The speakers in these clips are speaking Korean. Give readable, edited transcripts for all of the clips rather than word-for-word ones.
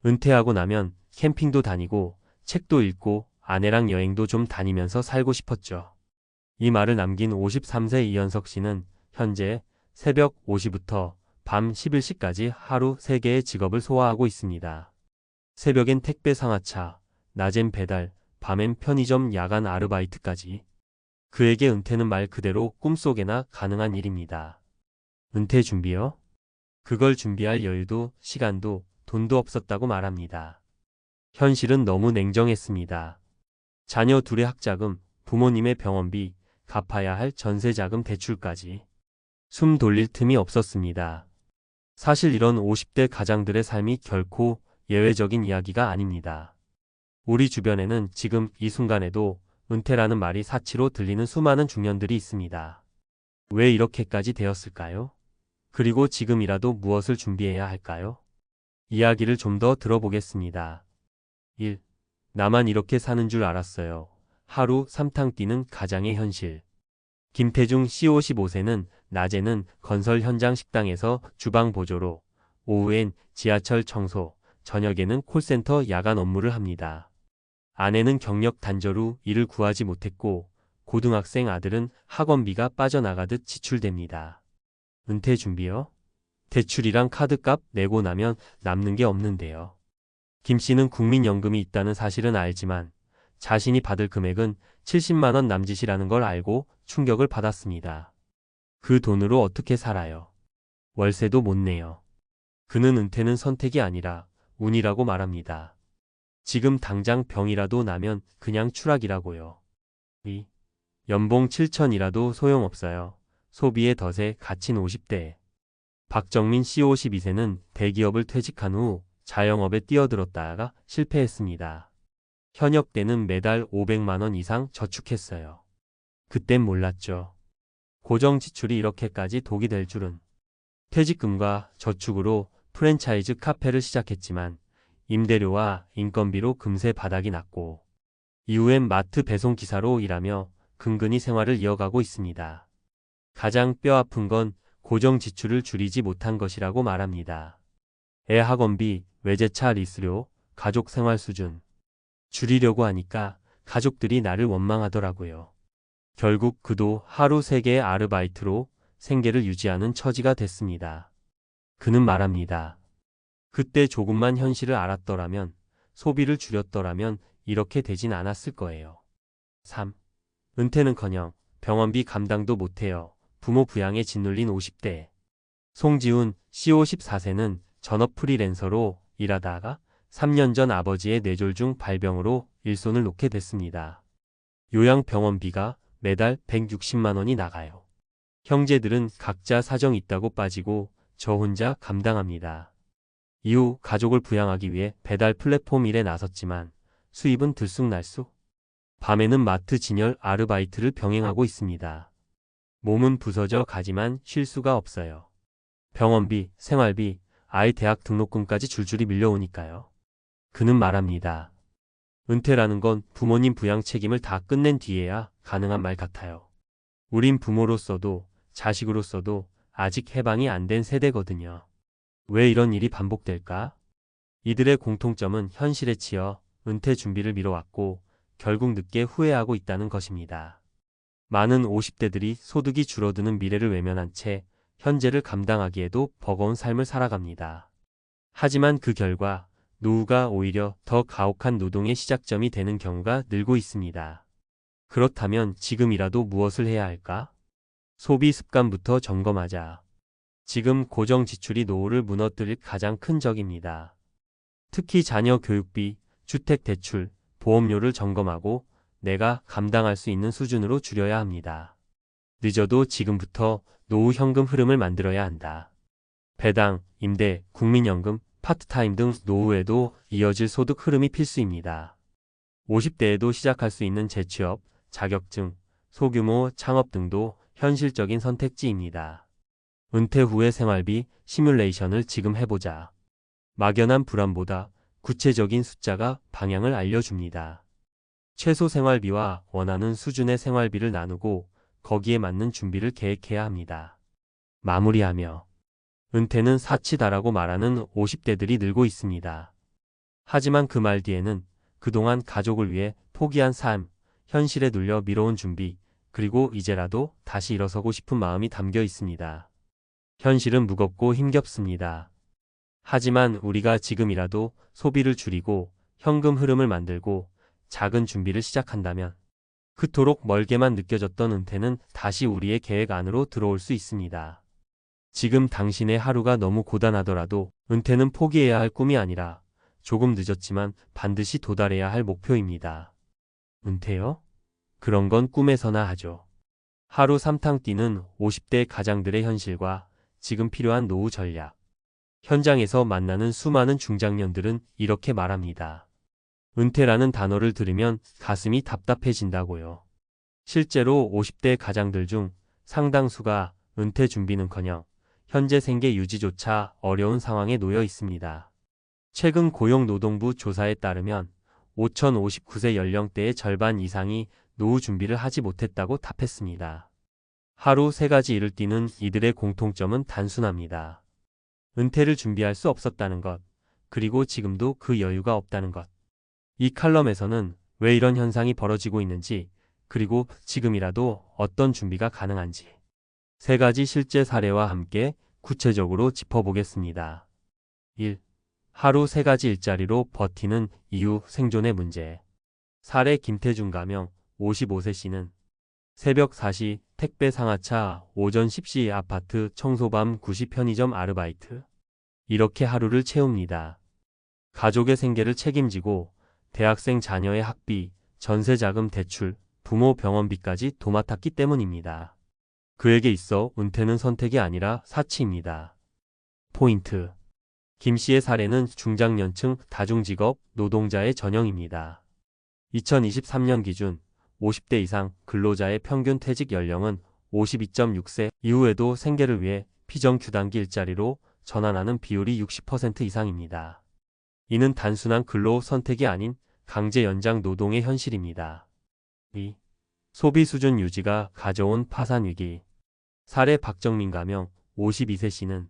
은퇴하고 나면 캠핑도 다니고 책도 읽고 아내랑 여행도 좀 다니면서 살고 싶었죠. 이 말을 남긴 53세 이현석 씨는 현재 새벽 5시부터 밤 11시까지 하루 3개의 직업을 소화하고 있습니다. 새벽엔 택배 상하차, 낮엔 배달, 밤엔 편의점 야간 아르바이트까지. 그에게 은퇴는 말 그대로 꿈속에나 가능한 일입니다. 은퇴 준비요? 그걸 준비할 여유도 시간도 돈도 없었다고 말합니다. 현실은 너무 냉정했습니다. 자녀 둘의 학자금, 부모님의 병원비, 갚아야 할 전세자금 대출까지. 숨 돌릴 틈이 없었습니다. 사실 이런 50대 가장들의 삶이 결코 예외적인 이야기가 아닙니다. 우리 주변에는 지금 이 순간에도 은퇴라는 말이 사치로 들리는 수많은 중년들이 있습니다. 왜 이렇게까지 되었을까요? 그리고 지금이라도 무엇을 준비해야 할까요? 이야기를 좀 더 들어보겠습니다. 1. 나만 이렇게 사는 줄 알았어요. 하루 3탕 뛰는 가장의 현실. 김태중 씨 55세는 낮에는 건설 현장 식당에서 주방 보조로, 오후엔 지하철 청소, 저녁에는 콜센터 야간 업무를 합니다. 아내는 경력 단절 후 일을 구하지 못했고 고등학생 아들은 학원비가 빠져나가듯 지출됩니다. 은퇴 준비요? 대출이랑 카드값 내고 나면 남는 게 없는데요. 김 씨는 국민연금이 있다는 사실은 알지만 자신이 받을 금액은 70만 원 남짓이라는 걸 알고 충격을 받았습니다. 그 돈으로 어떻게 살아요? 월세도 못 내요. 그는 은퇴는 선택이 아니라 운이라고 말합니다. 지금 당장 병이라도 나면 그냥 추락이라고요. 2. 연봉 7천이라도 소용없어요. 소비의 덫에 갇힌 50대. 박정민 씨 52세는 대기업을 퇴직한 후 자영업에 뛰어들었다가 실패했습니다. 현역 때는 매달 500만 원 이상 저축했어요. 그땐 몰랐죠. 고정 지출이 이렇게까지 독이 될 줄은. 퇴직금과 저축으로 프랜차이즈 카페를 시작했지만 임대료와 인건비로 금세 바닥이 났고 이후엔 마트 배송기사로 일하며 근근히 생활을 이어가고 있습니다. 가장 뼈아픈 건 고정 지출을 줄이지 못한 것이라고 말합니다. 애 학원비, 외제차 리스료, 가족 생활 수준. 줄이려고 하니까 가족들이 나를 원망하더라고요. 결국 그도 하루 3개의 아르바이트로 생계를 유지하는 처지가 됐습니다. 그는 말합니다. 그때 조금만 현실을 알았더라면, 소비를 줄였더라면 이렇게 되진 않았을 거예요. 3. 은퇴는커녕 병원비 감당도 못해요. 부모 부양에 짓눌린 50대. 송지훈 씨 54세는 전업 프리랜서로 일하다가 3년 전 아버지의 뇌졸중 발병으로 일손을 놓게 됐습니다. 요양병원비가 매달 160만 원이 나가요. 형제들은 각자 사정 있다고 빠지고 저 혼자 감당합니다. 이후 가족을 부양하기 위해 배달 플랫폼 일에 나섰지만 수입은 들쑥날쑥. 밤에는 마트 진열 아르바이트를 병행하고 있습니다. 몸은 부서져 가지만 쉴 수가 없어요. 병원비, 생활비, 아이 대학 등록금까지 줄줄이 밀려오니까요. 그는 말합니다. 은퇴라는 건 부모님 부양 책임을 다 끝낸 뒤에야 가능한 말 같아요. 우린 부모로서도 자식으로서도 아직 해방이 안 된 세대거든요. 왜 이런 일이 반복될까? 이들의 공통점은 현실에 치여 은퇴 준비를 미뤄왔고 결국 늦게 후회하고 있다는 것입니다. 많은 50대들이 소득이 줄어드는 미래를 외면한 채 현재를 감당하기에도 버거운 삶을 살아갑니다. 하지만 그 결과 노후가 오히려 더 가혹한 노동의 시작점이 되는 경우가 늘고 있습니다. 그렇다면 지금이라도 무엇을 해야 할까? 소비 습관부터 점검하자. 지금 고정 지출이 노후를 무너뜨릴 가장 큰 적입니다. 특히 자녀 교육비, 주택 대출, 보험료를 점검하고 내가 감당할 수 있는 수준으로 줄여야 합니다. 늦어도 지금부터 노후 현금 흐름을 만들어야 한다. 배당, 임대, 국민연금, 파트타임 등 노후에도 이어질 소득 흐름이 필수입니다. 50대에도 시작할 수 있는 재취업, 자격증, 소규모 창업 등도 현실적인 선택지입니다. 은퇴 후의 생활비 시뮬레이션을 지금 해보자. 막연한 불안보다 구체적인 숫자가 방향을 알려줍니다. 최소 생활비와 원하는 수준의 생활비를 나누고 거기에 맞는 준비를 계획해야 합니다. 마무리하며 은퇴는 사치다라고 말하는 50대들이 늘고 있습니다. 하지만 그 말 뒤에는 그동안 가족을 위해 포기한 삶, 현실에 눌려 미뤄온 준비, 그리고 이제라도 다시 일어서고 싶은 마음이 담겨 있습니다. 현실은 무겁고 힘겹습니다. 하지만 우리가 지금이라도 소비를 줄이고 현금 흐름을 만들고 작은 준비를 시작한다면 그토록 멀게만 느껴졌던 은퇴는 다시 우리의 계획 안으로 들어올 수 있습니다. 지금 당신의 하루가 너무 고단하더라도 은퇴는 포기해야 할 꿈이 아니라 조금 늦었지만 반드시 도달해야 할 목표입니다. 은퇴요? 그런 건 꿈에서나 하죠. 하루 3탕 뛰는 50대 가장들의 현실과 지금 필요한 노후 전략. 현장에서 만나는 수많은 중장년들은 이렇게 말합니다. 은퇴라는 단어를 들으면 가슴이 답답해진다고요. 실제로 50대 가장들 중 상당수가 은퇴 준비는커녕 현재 생계 유지조차 어려운 상황에 놓여 있습니다. 최근 고용노동부 조사에 따르면 5,059세 연령대의 절반 이상이 노후 준비를 하지 못했다고 답했습니다. 하루 3가지 일을 뛰는 이들의 공통점은 단순합니다. 은퇴를 준비할 수 없었다는 것, 그리고 지금도 그 여유가 없다는 것. 이 칼럼에서는 왜 이런 현상이 벌어지고 있는지, 그리고 지금이라도 어떤 준비가 가능한지 3가지 실제 사례와 함께 구체적으로 짚어보겠습니다. 1. 하루 3가지 일자리로 버티는 이유 생존의 문제. 사례 김태중 가명 55세 씨는 새벽 4시 택배 상하차, 오전 10시 아파트 청소, 밤 9시 편의점 아르바이트. 이렇게 하루를 채웁니다. 가족의 생계를 책임지고 대학생 자녀의 학비, 전세자금 대출, 부모 병원비까지 도맡았기 때문입니다. 그에게 있어 은퇴는 선택이 아니라 사치입니다. 포인트. 김 씨의 사례는 중장년층 다중직업 노동자의 전형입니다. 2023년 기준 50대 이상 근로자의 평균 퇴직 연령은 52.6세 이후에도 생계를 위해 비정규단기 일자리로 전환하는 비율이 60% 이상입니다. 이는 단순한 근로 선택이 아닌 강제 연장 노동의 현실입니다. 2. 소비 수준 유지가 가져온 파산 위기. 사례 박정민 가명 52세 씨는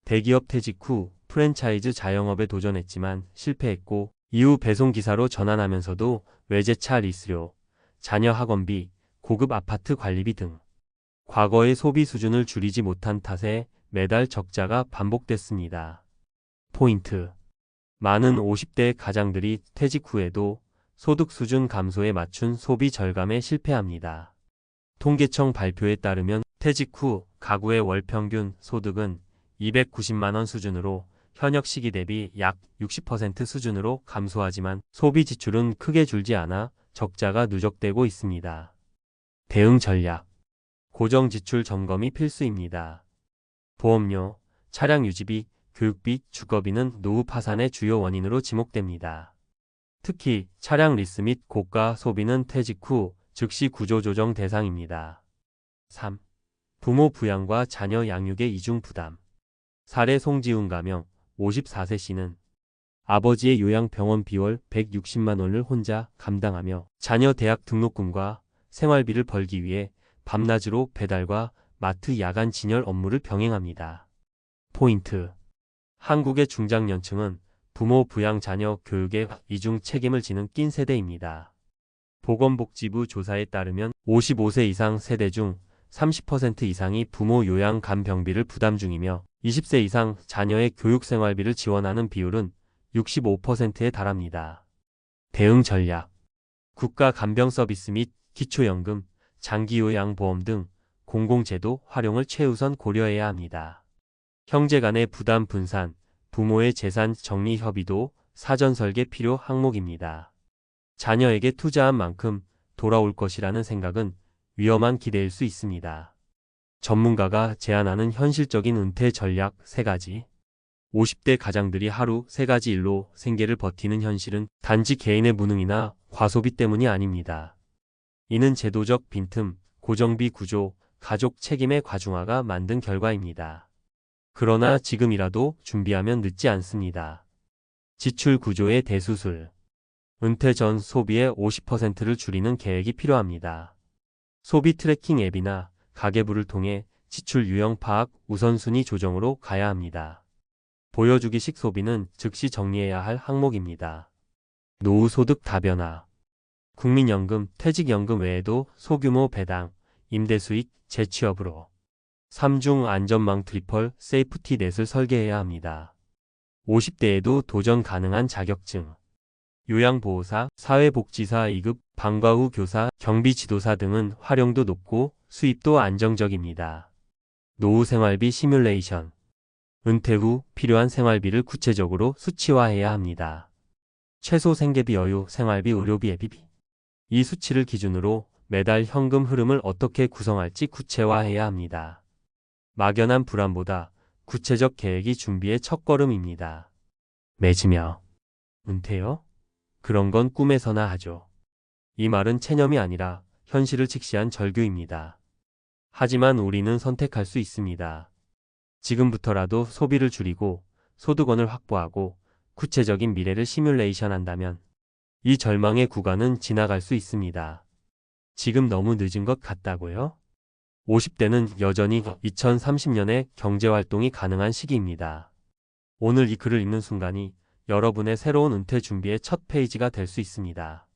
대기업 퇴직 후 프랜차이즈 자영업에 도전했지만 실패했고 이후 배송기사로 전환하면서도 외제차 리스료, 자녀 학원비, 고급 아파트 관리비 등 과거의 소비 수준을 줄이지 못한 탓에 매달 적자가 반복됐습니다. 포인트. 많은 50대 가장들이 퇴직 후에도 소득 수준 감소에 맞춘 소비 절감에 실패합니다. 통계청 발표에 따르면 퇴직 후 가구의 월 평균 소득은 290만 원 수준으로 현역 시기 대비 약 60% 수준으로 감소하지만 소비 지출은 크게 줄지 않아 적자가 누적되고 있습니다. 대응 전략. 고정 지출 점검이 필수입니다. 보험료, 차량 유지비, 교육비, 주거비는 노후 파산의 주요 원인으로 지목됩니다. 특히 차량 리스 및 고가 소비는 퇴직 후 즉시 구조조정 대상입니다. 3. 부모 부양과 자녀 양육의 이중 부담. 사례 송지훈 가명 54세 씨는 아버지의 요양병원 비월 160만 원을 혼자 감당하며 자녀 대학 등록금과 생활비를 벌기 위해 밤낮으로 배달과 마트 야간 진열 업무를 병행합니다. 포인트. 한국의 중장년층은 부모 부양 자녀 교육의 이중 책임을 지는 낀 세대입니다. 보건복지부 조사에 따르면 55세 이상 세대 중 30% 이상이 부모 요양 간병비를 부담 중이며 20세 이상 자녀의 교육 생활비를 지원하는 비율은 65%에 달합니다. 대응 전략. 국가 간병 서비스 및 기초연금, 장기요양보험 등 공공제도 활용을 최우선 고려해야 합니다. 형제 간의 부담 분산, 부모의 재산 정리 협의도 사전 설계 필요 항목입니다. 자녀에게 투자한 만큼 돌아올 것이라는 생각은 위험한 기대일 수 있습니다. 전문가가 제안하는 현실적인 은퇴 전략 3가지. 50대 가장들이 하루 3가지 일로 생계를 버티는 현실은 단지 개인의 무능이나 과소비 때문이 아닙니다. 이는 제도적 빈틈, 고정비 구조, 가족 책임의 과중화가 만든 결과입니다. 그러나 지금이라도 준비하면 늦지 않습니다. 지출 구조의 대수술. 은퇴 전 소비의 50%를 줄이는 계획이 필요합니다. 소비 트래킹 앱이나 가계부를 통해 지출 유형 파악, 우선순위 조정으로 가야 합니다. 보여주기식 소비는 즉시 정리해야 할 항목입니다. 노후 소득 다변화. 국민연금, 퇴직연금 외에도 소규모 배당, 임대수익, 재취업으로 3중 안전망 트리플 세이프티넷을 설계해야 합니다. 50대에도 도전 가능한 자격증, 요양보호사, 사회복지사 2급, 방과 후 교사, 경비지도사 등은 활용도 높고 수입도 안정적입니다. 노후 생활비 시뮬레이션. 은퇴 후 필요한 생활비를 구체적으로 수치화해야 합니다. 최소 생계비 여유, 생활비, 의료비, 예비비. 이 수치를 기준으로 매달 현금 흐름을 어떻게 구성할지 구체화해야 합니다. 막연한 불안보다 구체적 계획이 준비의 첫걸음입니다. 맺으며 은퇴요? 그런 건 꿈에서나 하죠. 이 말은 체념이 아니라 현실을 직시한 절규입니다. 하지만 우리는 선택할 수 있습니다. 지금부터라도 소비를 줄이고 소득원을 확보하고 구체적인 미래를 시뮬레이션 한다면 이 절망의 구간은 지나갈 수 있습니다. 지금 너무 늦은 것 같다고요? 50대는 여전히 2030년에 경제활동이 가능한 시기입니다. 오늘 이 글을 읽는 순간이 여러분의 새로운 은퇴 준비의 첫 페이지가 될 수 있습니다.